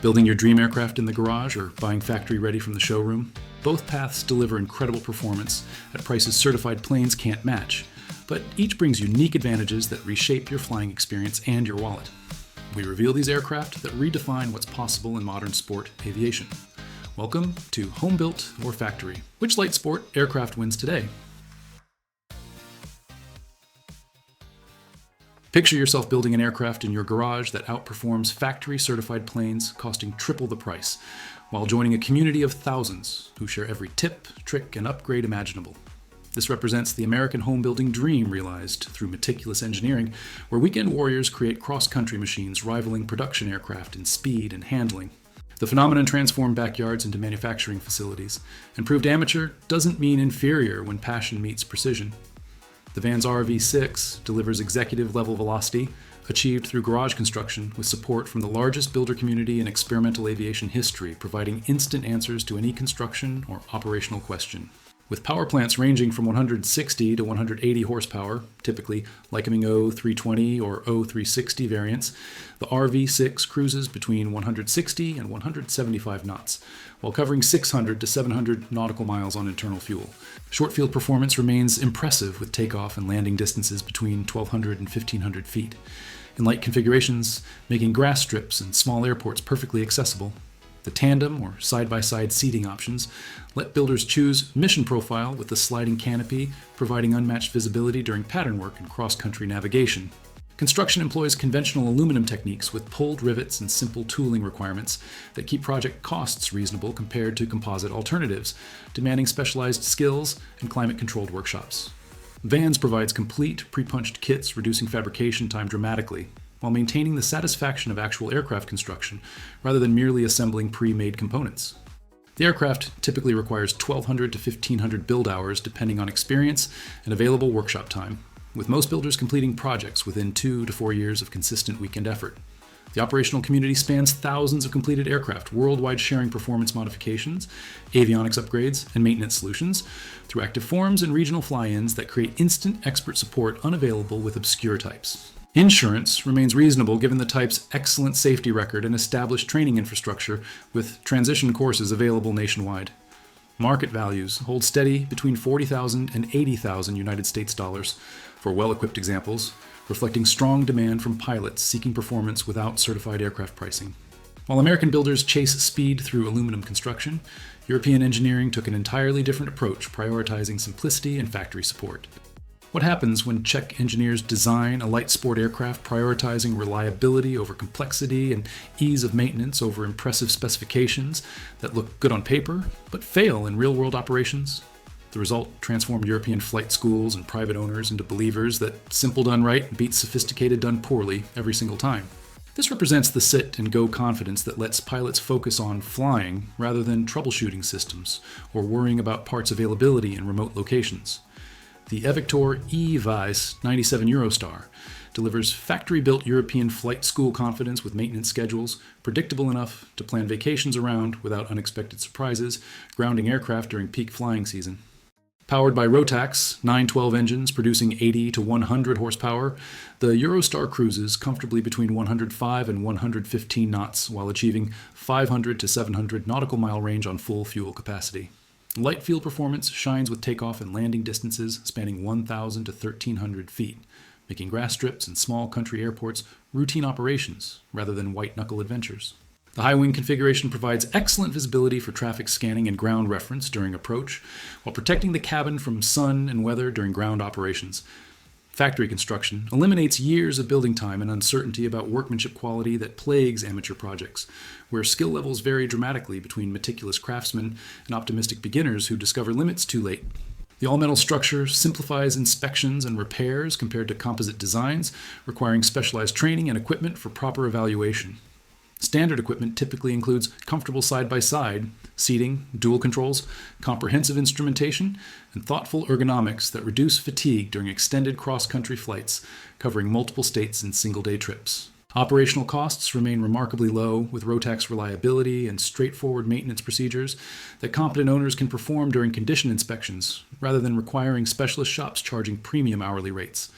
Building your dream aircraft in the garage or buying factory ready from the showroom? Both paths deliver incredible performance at prices certified planes can't match, but each brings unique advantages that reshape your flying experience and your wallet. We reveal these aircraft that redefine what's possible in modern sport aviation. Welcome to Homebuilt or Factory. Which light sport aircraft wins today? Picture yourself building an aircraft in your garage that outperforms factory-certified planes costing triple the price, while joining a community of thousands who share every tip, trick, and upgrade imaginable. This represents the American home building dream realized through meticulous engineering, where weekend warriors create cross-country machines rivaling production aircraft in speed and handling. The phenomenon transformed backyards into manufacturing facilities, and proved amateur doesn't mean inferior when passion meets precision. The van's RV6 delivers executive-level velocity, achieved through garage construction with support from the largest builder community in experimental aviation history, providing instant answers to any construction or operational question. With power plants ranging from 160 to 180 horsepower, typically Lycoming 0320 or 0360 variants, the RV6 cruises between 160 and 175 knots, while covering 600 to 700 nautical miles on internal fuel. Short field performance remains impressive with takeoff and landing distances between 1,200 and 1,500 feet. In light configurations, making grass strips and small airports perfectly accessible. The tandem or side-by-side seating options let builders choose mission profile with the sliding canopy, providing unmatched visibility during pattern work and cross-country navigation. Construction employs conventional aluminum techniques with pulled rivets and simple tooling requirements that keep project costs reasonable compared to composite alternatives, demanding specialized skills and climate-controlled workshops. Vans provides complete pre-punched kits, reducing fabrication time dramatically, while maintaining the satisfaction of actual aircraft construction rather than merely assembling pre-made components. The aircraft typically requires 1,200 to 1,500 build hours depending on experience and available workshop time, with most builders completing projects within 2 to 4 years of consistent weekend effort. The operational community spans thousands of completed aircraft worldwide, sharing performance modifications, avionics upgrades, and maintenance solutions through active forums and regional fly-ins that create instant expert support unavailable with obscure types. Insurance remains reasonable given the type's excellent safety record and established training infrastructure with transition courses available nationwide. Market values hold steady between $40,000 and $80,000 United States dollars for well-equipped examples, reflecting strong demand from pilots seeking performance without certified aircraft pricing. While American builders chase speed through aluminum construction, European engineering took an entirely different approach, prioritizing simplicity and factory support. What happens when Czech engineers design a light sport aircraft prioritizing reliability over complexity and ease of maintenance over impressive specifications that look good on paper, but fail in real-world operations? The result transformed European flight schools and private owners into believers that simple done right beats sophisticated done poorly every single time. This represents the sit-and-go confidence that lets pilots focus on flying rather than troubleshooting systems or worrying about parts availability in remote locations. The Evektor E97 EuroStar delivers factory-built European flight school confidence with maintenance schedules predictable enough to plan vacations around without unexpected surprises, grounding aircraft during peak flying season. Powered by Rotax 912 engines producing 80 to 100 horsepower, the EuroStar cruises comfortably between 105 and 115 knots while achieving 500 to 700 nautical mile range on full fuel capacity. Light field performance shines with takeoff and landing distances spanning 1,000 to 1,300 feet, making grass strips and small country airports routine operations rather than white-knuckle adventures. The high-wing configuration provides excellent visibility for traffic scanning and ground reference during approach, while protecting the cabin from sun and weather during ground operations. Factory construction eliminates years of building time and uncertainty about workmanship quality that plagues amateur projects, where skill levels vary dramatically between meticulous craftsmen and optimistic beginners who discover limits too late. The all-metal structure simplifies inspections and repairs compared to composite designs, requiring specialized training and equipment for proper evaluation. Standard equipment typically includes comfortable side-by-side seating, dual controls, comprehensive instrumentation, and thoughtful ergonomics that reduce fatigue during extended cross-country flights, covering multiple states in single-day trips. Operational costs remain remarkably low, with Rotax reliability and straightforward maintenance procedures that competent owners can perform during condition inspections, rather than requiring specialist shops charging premium hourly rates.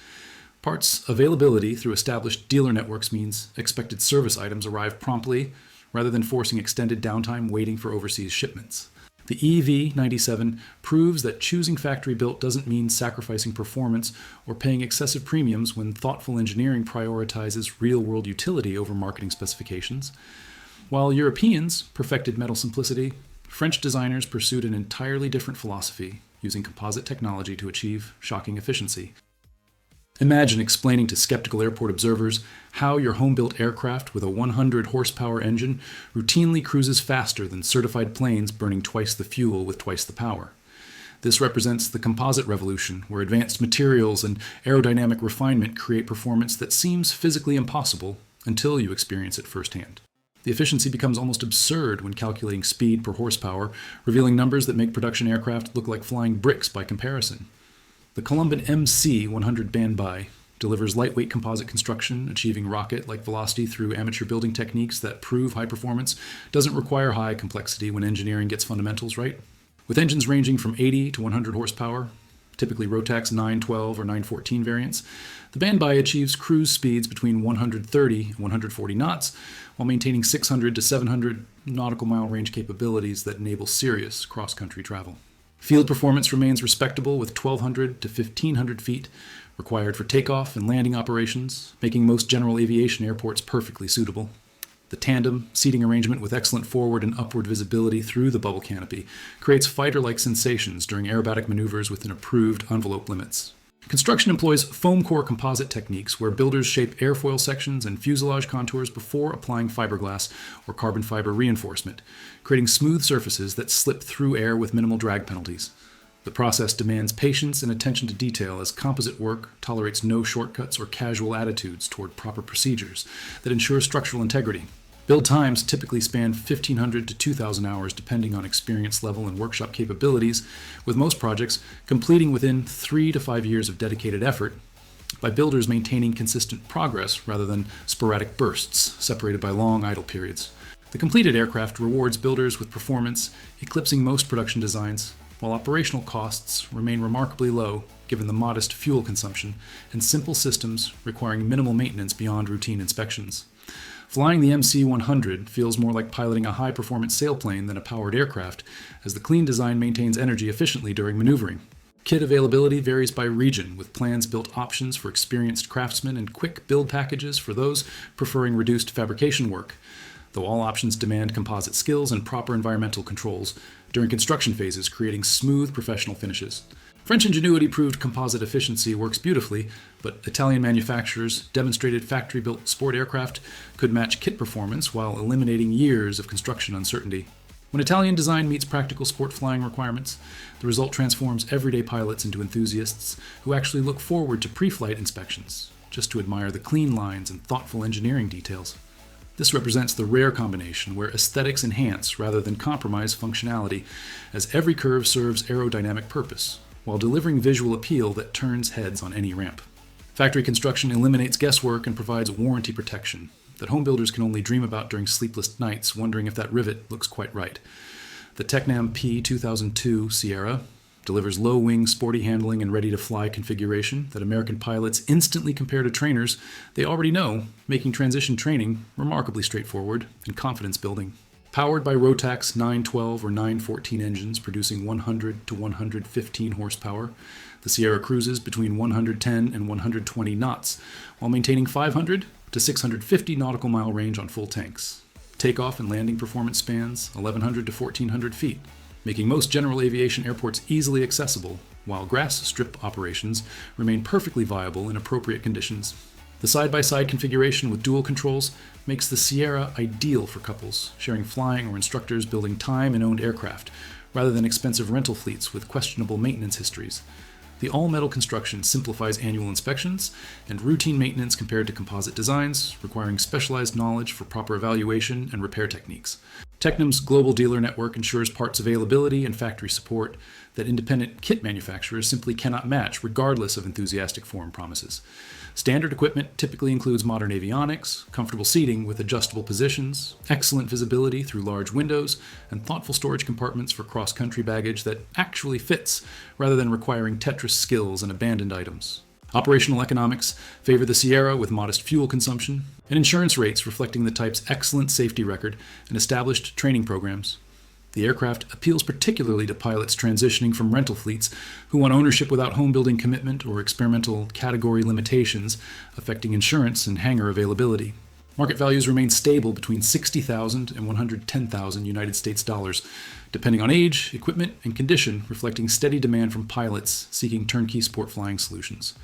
Parts availability through established dealer networks means expected service items arrive promptly, rather than forcing extended downtime waiting for overseas shipments. The EV97 proves that choosing factory-built doesn't mean sacrificing performance or paying excessive premiums when thoughtful engineering prioritizes real-world utility over marketing specifications. While Europeans perfected metal simplicity, French designers pursued an entirely different philosophy, using composite technology to achieve shocking efficiency. Imagine explaining to skeptical airport observers how your home-built aircraft with a 100 horsepower engine routinely cruises faster than certified planes burning twice the fuel with twice the power. This represents the composite revolution, where advanced materials and aerodynamic refinement create performance that seems physically impossible until you experience it firsthand. The efficiency becomes almost absurd when calculating speed per horsepower, revealing numbers that make production aircraft look like flying bricks by comparison. The Colomban MC100 Bandby delivers lightweight composite construction, achieving rocket-like velocity through amateur building techniques that prove high performance, doesn't require high complexity when engineering gets fundamentals right. With engines ranging from 80 to 100 horsepower, typically Rotax 912 or 914 variants, the Bandby achieves cruise speeds between 130 and 140 knots, while maintaining 600 to 700 nautical mile range capabilities that enable serious cross-country travel. Field performance remains respectable with 1,200 to 1,500 feet required for takeoff and landing operations, making most general aviation airports perfectly suitable. The tandem seating arrangement with excellent forward and upward visibility through the bubble canopy creates fighter-like sensations during aerobatic maneuvers within approved envelope limits. Construction employs foam core composite techniques where builders shape airfoil sections and fuselage contours before applying fiberglass or carbon fiber reinforcement, creating smooth surfaces that slip through air with minimal drag penalties. The process demands patience and attention to detail as composite work tolerates no shortcuts or casual attitudes toward proper procedures that ensure structural integrity. Build times typically span 1,500 to 2,000 hours depending on experience level and workshop capabilities, with most projects completing within 3 to 5 years of dedicated effort by builders maintaining consistent progress rather than sporadic bursts separated by long idle periods. The completed aircraft rewards builders with performance eclipsing most production designs, while operational costs remain remarkably low given the modest fuel consumption and simple systems requiring minimal maintenance beyond routine inspections. Flying the MC100 feels more like piloting a high-performance sailplane than a powered aircraft, as the clean design maintains energy efficiently during maneuvering. Kit availability varies by region, with plans-built options for experienced craftsmen and quick build packages for those preferring reduced fabrication work, though all options demand composite skills and proper environmental controls during construction phases, creating smooth professional finishes. French ingenuity proved composite efficiency works beautifully, but Italian manufacturers demonstrated factory-built sport aircraft could match kit performance while eliminating years of construction uncertainty. When Italian design meets practical sport flying requirements, the result transforms everyday pilots into enthusiasts who actually look forward to pre-flight inspections, just to admire the clean lines and thoughtful engineering details. This represents the rare combination where aesthetics enhance rather than compromise functionality, as every curve serves aerodynamic purpose, while delivering visual appeal that turns heads on any ramp. Factory construction eliminates guesswork and provides warranty protection that home builders can only dream about during sleepless nights, wondering if that rivet looks quite right. The Tecnam P2002 Sierra delivers low-wing, sporty handling, and ready-to-fly configuration that American pilots instantly compare to trainers they already know, making transition training remarkably straightforward and confidence-building. Powered by Rotax 912 or 914 engines producing 100 to 115 horsepower, the Sierra cruises between 110 and 120 knots, while maintaining 500 to 650 nautical mile range on full tanks. Takeoff and landing performance spans 1,100 to 1,400 feet, making most general aviation airports easily accessible, while grass strip operations remain perfectly viable in appropriate conditions. The side-by-side configuration with dual controls makes the Sierra ideal for couples sharing flying or instructors building time and owned aircraft, rather than expensive rental fleets with questionable maintenance histories. The all-metal construction simplifies annual inspections and routine maintenance compared to composite designs, requiring specialized knowledge for proper evaluation and repair techniques. Tecnam's global dealer network ensures parts availability and factory support that independent kit manufacturers simply cannot match, regardless of enthusiastic forum promises. Standard equipment typically includes modern avionics, comfortable seating with adjustable positions, excellent visibility through large windows, and thoughtful storage compartments for cross-country baggage that actually fits, rather than requiring Tetris skills and abandoned items. Operational economics favor the Sierra with modest fuel consumption, and insurance rates reflecting the type's excellent safety record and established training programs. The aircraft appeals particularly to pilots transitioning from rental fleets who want ownership without home building commitment or experimental category limitations affecting insurance and hangar availability. Market values remain stable between $60,000 and $110,000 United States dollars, depending on age, equipment, and condition, reflecting steady demand from pilots seeking turnkey sport flying solutions.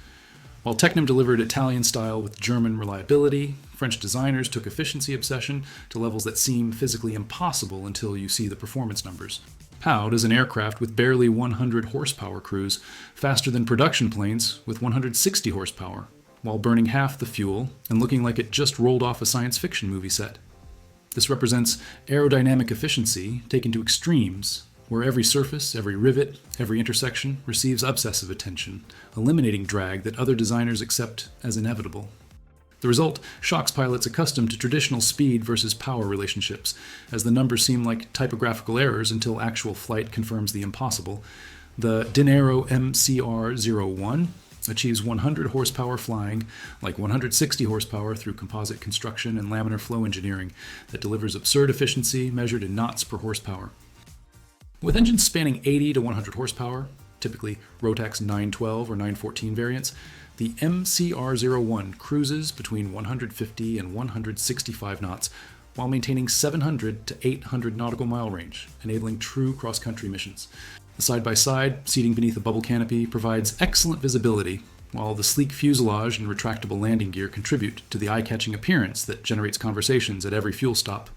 While Tecnam delivered Italian style with German reliability, French designers took efficiency obsession to levels that seem physically impossible until you see the performance numbers. How does an aircraft with barely 100 horsepower cruise faster than production planes with 160 horsepower, while burning half the fuel and looking like it just rolled off a science fiction movie set? This represents aerodynamic efficiency taken to extremes, where every surface, every rivet, every intersection receives obsessive attention, eliminating drag that other designers accept as inevitable. The result shocks pilots accustomed to traditional speed versus power relationships, as the numbers seem like typographical errors until actual flight confirms the impossible. The Dyn'Aéro MCR01 achieves 100 horsepower flying like 160 horsepower through composite construction and laminar flow engineering that delivers absurd efficiency measured in knots per horsepower. With engines spanning 80 to 100 horsepower, typically Rotax 912 or 914 variants, the MCR01 cruises between 150 and 165 knots while maintaining 700 to 800 nautical mile range, enabling true cross-country missions. The side-by-side seating beneath a bubble canopy provides excellent visibility, while the sleek fuselage and retractable landing gear contribute to the eye-catching appearance that generates conversations at every fuel stop.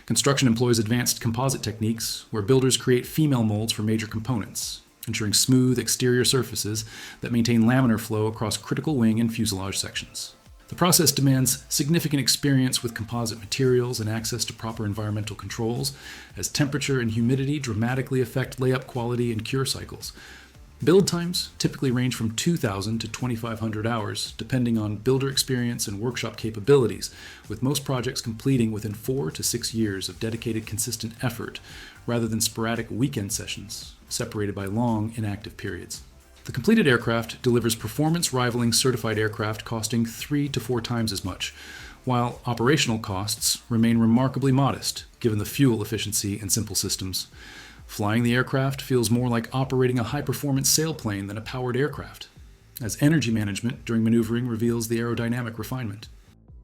Construction employs advanced composite techniques where builders create female molds for major components, ensuring smooth exterior surfaces that maintain laminar flow across critical wing and fuselage sections. The process demands significant experience with composite materials and access to proper environmental controls, as temperature and humidity dramatically affect layup quality and cure cycles. Build times typically range from 2,000 to 2,500 hours, depending on builder experience and workshop capabilities, with most projects completing within 4 to 6 years of dedicated, consistent effort, rather than sporadic weekend sessions, separated by long, inactive periods. The completed aircraft delivers performance rivaling certified aircraft costing 3 to 4 times as much, while operational costs remain remarkably modest, given the fuel efficiency and simple systems. Flying the aircraft feels more like operating a high-performance sailplane than a powered aircraft, as energy management during maneuvering reveals the aerodynamic refinement.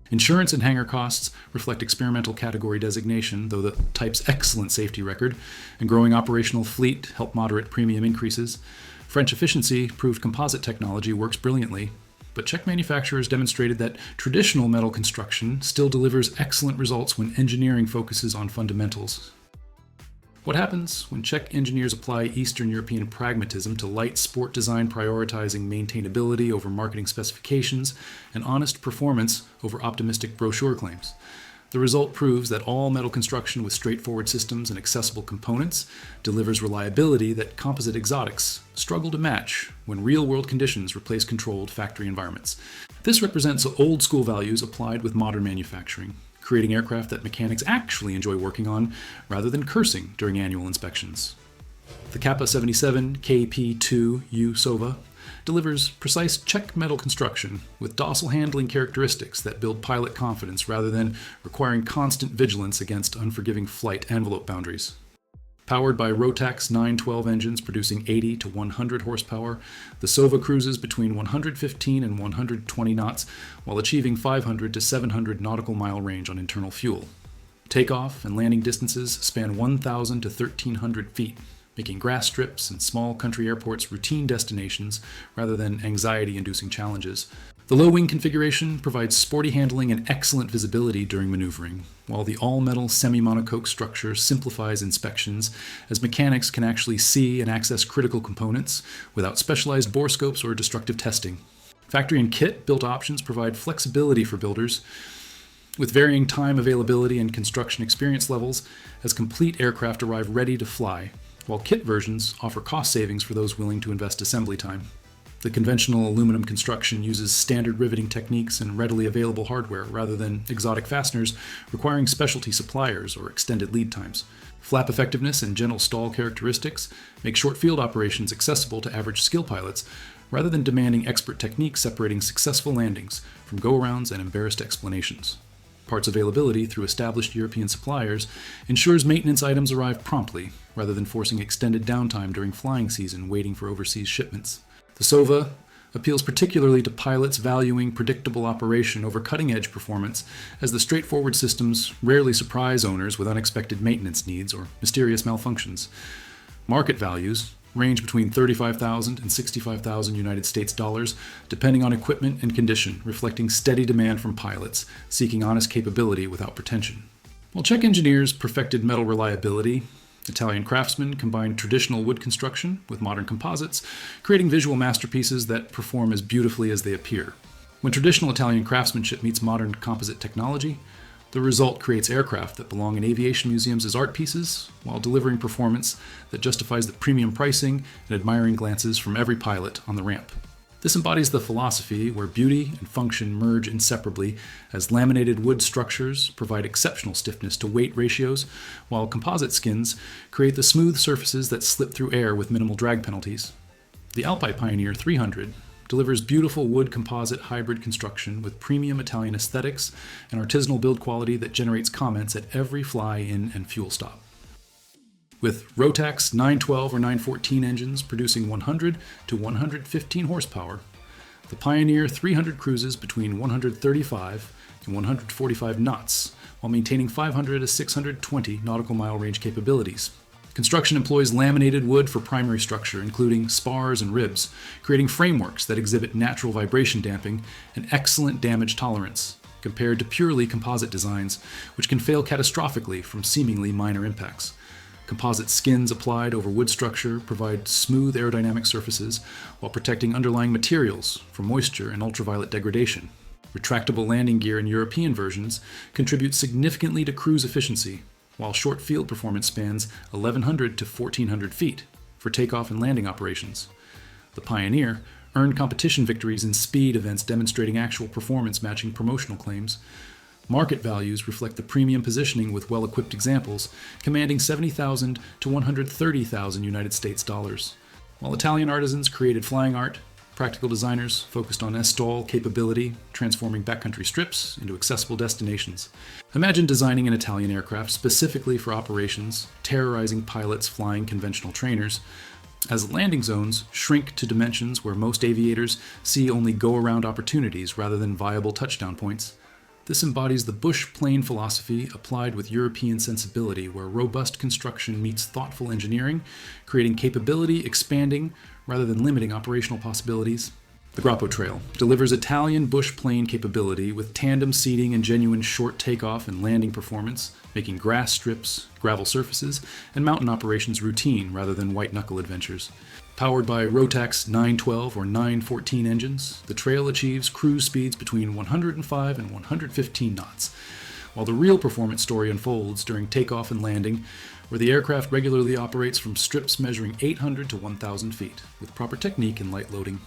Insurance and hangar costs reflect experimental category designation, though the type's excellent safety record and growing operational fleet help moderate premium increases. French efficiency proved composite technology works brilliantly, but Czech manufacturers demonstrated that traditional metal construction still delivers excellent results when engineering focuses on fundamentals. What happens when Czech engineers apply Eastern European pragmatism to light sport design prioritizing maintainability over marketing specifications and honest performance over optimistic brochure claims? The result proves that all metal construction with straightforward systems and accessible components delivers reliability that composite exotics struggle to match when real-world conditions replace controlled factory environments. This represents old-school values applied with modern manufacturing, creating aircraft that mechanics actually enjoy working on rather than cursing during annual inspections. The Kappa 77 KP2U Sova delivers precise Czech metal construction with docile handling characteristics that build pilot confidence rather than requiring constant vigilance against unforgiving flight envelope boundaries. Powered by Rotax 912 engines producing 80 to 100 horsepower, the Sova cruises between 115 and 120 knots while achieving 500 to 700 nautical mile range on internal fuel. Takeoff and landing distances span 1,000 to 1,300 feet, making grass strips and small country airports routine destinations rather than anxiety-inducing challenges. The low-wing configuration provides sporty handling and excellent visibility during maneuvering, while the all-metal semi-monocoque structure simplifies inspections as mechanics can actually see and access critical components without specialized borescopes or destructive testing. Factory and kit-built options provide flexibility for builders, with varying time availability and construction experience levels as complete aircraft arrive ready to fly, while kit versions offer cost savings for those willing to invest assembly time. The conventional aluminum construction uses standard riveting techniques and readily available hardware rather than exotic fasteners requiring specialty suppliers or extended lead times. Flap effectiveness and gentle stall characteristics make short field operations accessible to average skill pilots rather than demanding expert techniques separating successful landings from go-arounds and embarrassed explanations. Parts availability through established European suppliers ensures maintenance items arrive promptly, rather than forcing extended downtime during flying season waiting for overseas shipments. The Sova appeals particularly to pilots valuing predictable operation over cutting-edge performance, as the straightforward systems rarely surprise owners with unexpected maintenance needs or mysterious malfunctions. Market values range between $35,000 and $65,000 United States dollars, depending on equipment and condition, reflecting steady demand from pilots seeking honest capability without pretension. While Czech engineers perfected metal reliability, Italian craftsmen combined traditional wood construction with modern composites, creating visual masterpieces that perform as beautifully as they appear. When traditional Italian craftsmanship meets modern composite technology, the result creates aircraft that belong in aviation museums as art pieces, while delivering performance that justifies the premium pricing and admiring glances from every pilot on the ramp. This embodies the philosophy where beauty and function merge inseparably, as laminated wood structures provide exceptional stiffness to weight ratios, while composite skins create the smooth surfaces that slip through air with minimal drag penalties. The Alpi Pioneer 300 delivers beautiful wood composite hybrid construction with premium Italian aesthetics and artisanal build quality that generates comments at every fly-in and fuel stop. With Rotax 912 or 914 engines producing 100 to 115 horsepower, the Pioneer 300 cruises between 135 and 145 knots while maintaining 500 to 620 nautical mile range capabilities. Construction employs laminated wood for primary structure, including spars and ribs, creating frameworks that exhibit natural vibration damping and excellent damage tolerance, compared to purely composite designs, which can fail catastrophically from seemingly minor impacts. Composite skins applied over wood structure provide smooth aerodynamic surfaces while protecting underlying materials from moisture and ultraviolet degradation. Retractable landing gear in European versions contribute significantly to cruise efficiency, while short field performance spans 1,100 to 1,400 feet for takeoff and landing operations. The Pioneer earned competition victories in speed events demonstrating actual performance matching promotional claims. Market values reflect the premium positioning with well-equipped examples, commanding $70,000 to $130,000 United States dollars. While Italian artisans created flying art, practical designers focused on STOL capability, transforming backcountry strips into accessible destinations. Imagine designing an Italian aircraft specifically for operations, terrorizing pilots flying conventional trainers, as landing zones shrink to dimensions where most aviators see only go-around opportunities rather than viable touchdown points. This embodies the bush plane philosophy applied with European sensibility, where robust construction meets thoughtful engineering, creating capability expanding rather than limiting operational possibilities. The Groppo Trail delivers Italian bush plane capability with tandem seating and genuine short takeoff and landing performance, making grass strips, gravel surfaces, and mountain operations routine rather than white-knuckle adventures. Powered by Rotax 912 or 914 engines, the Trail achieves cruise speeds between 105 and 115 knots, while the real performance story unfolds during takeoff and landing, where the aircraft regularly operates from strips measuring 800 to 1,000 feet, with proper technique and light loading.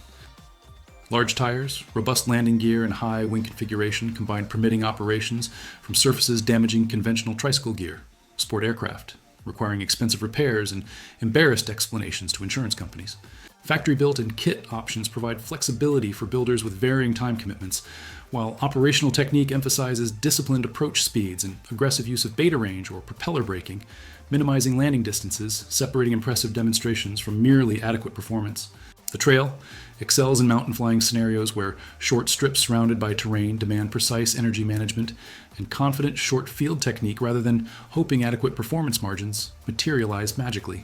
Large tires, robust landing gear, and high wing configuration combine permitting operations from surfaces damaging conventional tricycle gear, sport aircraft, requiring expensive repairs and embarrassed explanations to insurance companies. Factory-built and kit options provide flexibility for builders with varying time commitments, while operational technique emphasizes disciplined approach speeds and aggressive use of beta range or propeller braking, minimizing landing distances, separating impressive demonstrations from merely adequate performance. The Trail excels in mountain flying scenarios where short strips surrounded by terrain demand precise energy management and confident short field technique rather than hoping adequate performance margins materialize magically.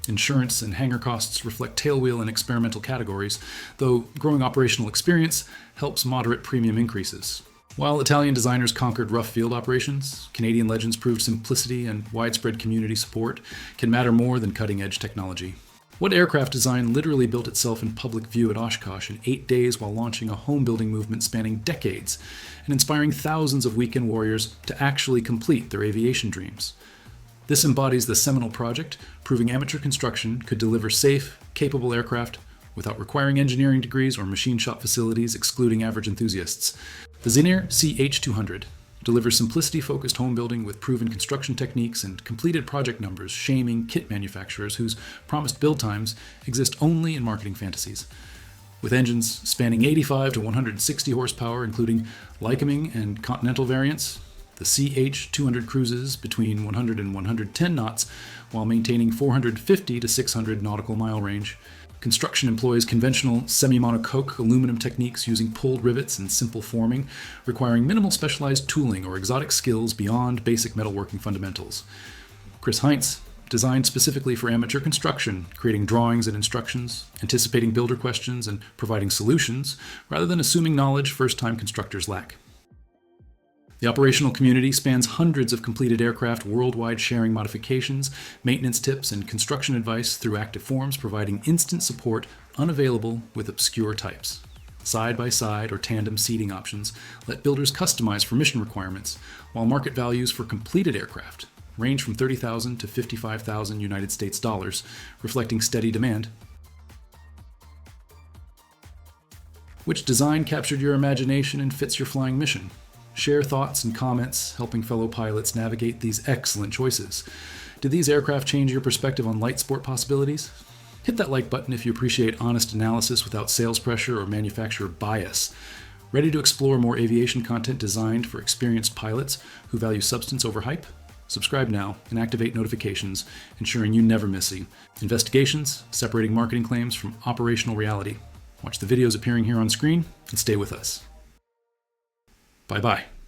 Insurance and hangar costs reflect tailwheel and experimental categories, though growing operational experience helps moderate premium increases. While Italian designers conquered rough field operations, Canadian legends proved simplicity and widespread community support can matter more than cutting-edge technology. What aircraft design literally built itself in public view at Oshkosh in 8 days while launching a home building movement spanning decades and inspiring thousands of weekend warriors to actually complete their aviation dreams? This embodies the seminal project, proving amateur construction could deliver safe, capable aircraft without requiring engineering degrees or machine shop facilities excluding average enthusiasts. The Zenair CH delivers simplicity-focused home building with proven construction techniques and completed project numbers, shaming kit manufacturers whose promised build times exist only in marketing fantasies. With engines spanning 85 to 160 horsepower, including Lycoming and Continental variants, the CH200 cruises between 100 and 110 knots while maintaining 450 to 600 nautical mile range. Construction employs conventional semi-monocoque aluminum techniques using pulled rivets and simple forming, requiring minimal specialized tooling or exotic skills beyond basic metalworking fundamentals. Chris Heinz designed specifically for amateur construction, creating drawings and instructions, anticipating builder questions, and providing solutions, rather than assuming knowledge first-time constructors lack. The operational community spans hundreds of completed aircraft worldwide, sharing modifications, maintenance tips, and construction advice through active forums, providing instant support unavailable with obscure types. Side-by-side or tandem seating options let builders customize for mission requirements, while market values for completed aircraft range from $30,000 to $55,000 United States dollars, reflecting steady demand. Which design captured your imagination and fits your flying mission? Share thoughts and comments, helping fellow pilots navigate these excellent choices. Did these aircraft change your perspective on light sport possibilities? Hit that like button if you appreciate honest analysis without sales pressure or manufacturer bias. Ready to explore more aviation content designed for experienced pilots who value substance over hype? Subscribe now and activate notifications, ensuring you never miss investigations, separating marketing claims from operational reality. Watch the videos appearing here on screen and stay with us. Bye-bye.